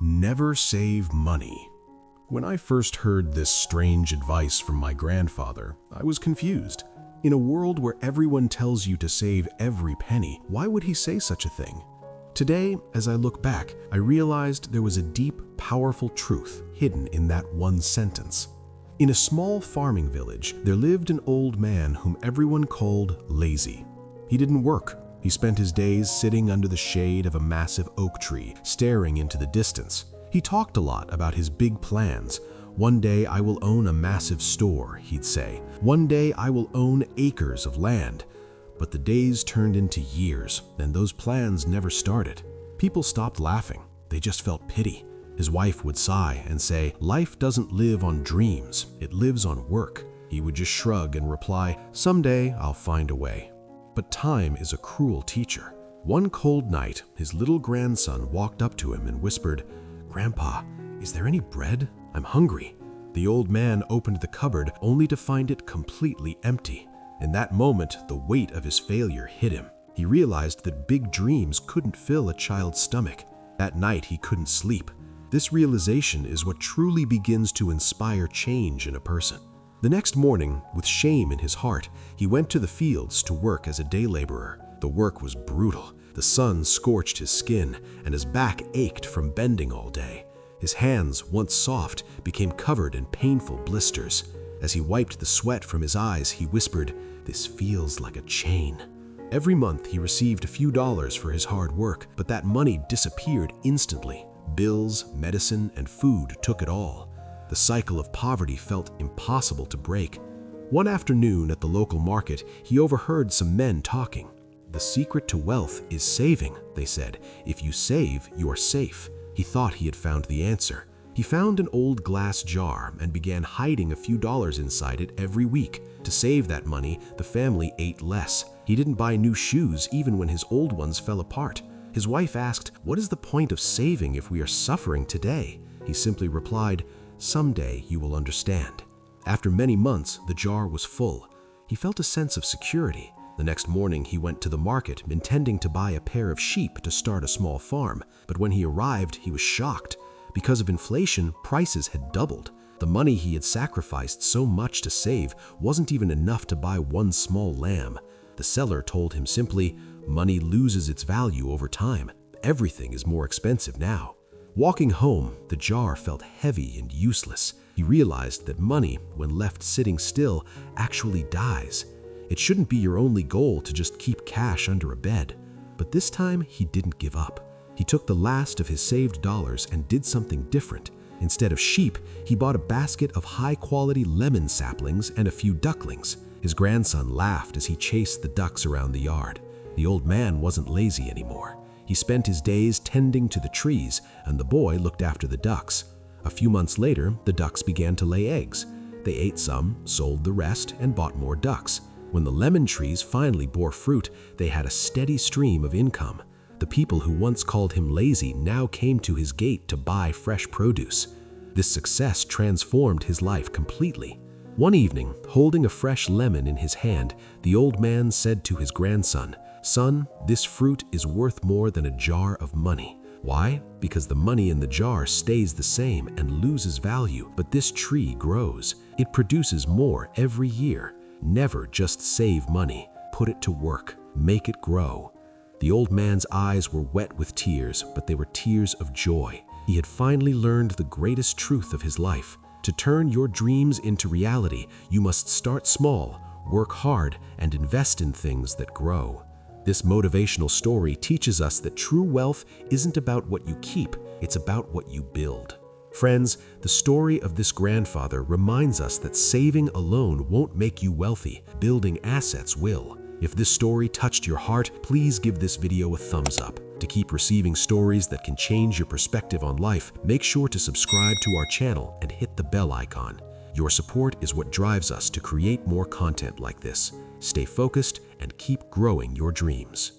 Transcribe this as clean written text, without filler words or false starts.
Never save money. When I first heard this strange advice from my grandfather, I was confused. In a world where everyone tells you to save every penny, why would he say such a thing? Today, as I look back, I realized there was a deep, powerful truth hidden in that one sentence. In a small farming village, there lived an old man whom everyone called lazy. He didn't work. He spent his days sitting under the shade of a massive oak tree, staring into the distance. He talked a lot about his big plans. "One day I will own a massive store," he'd say. "One day I will own acres of land." But the days turned into years, and those plans never started. People stopped laughing. They just felt pity. His wife would sigh and say, "Life doesn't live on dreams, it lives on work." He would just shrug and reply, "Someday I'll find a way." But time is a cruel teacher. One cold night, his little grandson walked up to him and whispered, "Grandpa, is there any bread? I'm hungry." The old man opened the cupboard only to find it completely empty. In that moment, the weight of his failure hit him. He realized that big dreams couldn't fill a child's stomach. That night, he couldn't sleep. This realization is what truly begins to inspire change in a person. The next morning, with shame in his heart, he went to the fields to work as a day laborer. The work was brutal. The sun scorched his skin, and his back ached from bending all day. His hands, once soft, became covered in painful blisters. As he wiped the sweat from his eyes, he whispered, "This feels like a chain." Every month, he received a few dollars for his hard work, but that money disappeared instantly. Bills, medicine, and food took it all. The cycle of poverty felt impossible to break. One afternoon at the local market, he overheard some men talking. "The secret to wealth is saving," they said. "If you save, you are safe." He thought he had found the answer. He found an old glass jar and began hiding a few dollars inside it every week. To save that money, the family ate less. He didn't buy new shoes even when his old ones fell apart. His wife asked, "What is the point of saving if we are suffering today?" He simply replied, "Someday you will understand." After many months, the jar was full. He felt a sense of security. The next morning, he went to the market, intending to buy a pair of sheep to start a small farm. But when he arrived, he was shocked. Because of inflation, prices had doubled. The money he had sacrificed so much to save wasn't even enough to buy one small lamb. The seller told him simply, "Money loses its value over time. Everything is more expensive now." Walking home, the jar felt heavy and useless. He realized that money, when left sitting still, actually dies. It shouldn't be your only goal to just keep cash under a bed. But this time, he didn't give up. He took the last of his saved dollars and did something different. Instead of sheep, he bought a basket of high-quality lemon saplings and a few ducklings. His grandson laughed as he chased the ducks around the yard. The old man wasn't lazy anymore. He spent his days tending to the trees, and the boy looked after the ducks. A few months later, the ducks began to lay eggs. They ate some, sold the rest, and bought more ducks. When the lemon trees finally bore fruit, they had a steady stream of income. The people who once called him lazy now came to his gate to buy fresh produce. This success transformed his life completely. One evening, holding a fresh lemon in his hand, the old man said to his grandson, "Son, this fruit is worth more than a jar of money." Why? Because the money in the jar stays the same and loses value, but this tree grows. It produces more every year. Never just save money. Put it to work. Make it grow. The old man's eyes were wet with tears, but they were tears of joy. He had finally learned the greatest truth of his life. To turn your dreams into reality, you must start small, work hard, and invest in things that grow. This motivational story teaches us that true wealth isn't about what you keep, it's about what you build. Friends, the story of this grandfather reminds us that saving alone won't make you wealthy, building assets will. If this story touched your heart, please give this video a thumbs up. To keep receiving stories that can change your perspective on life, make sure to subscribe to our channel and hit the bell icon. Your support is what drives us to create more content like this. Stay focused and keep growing your dreams.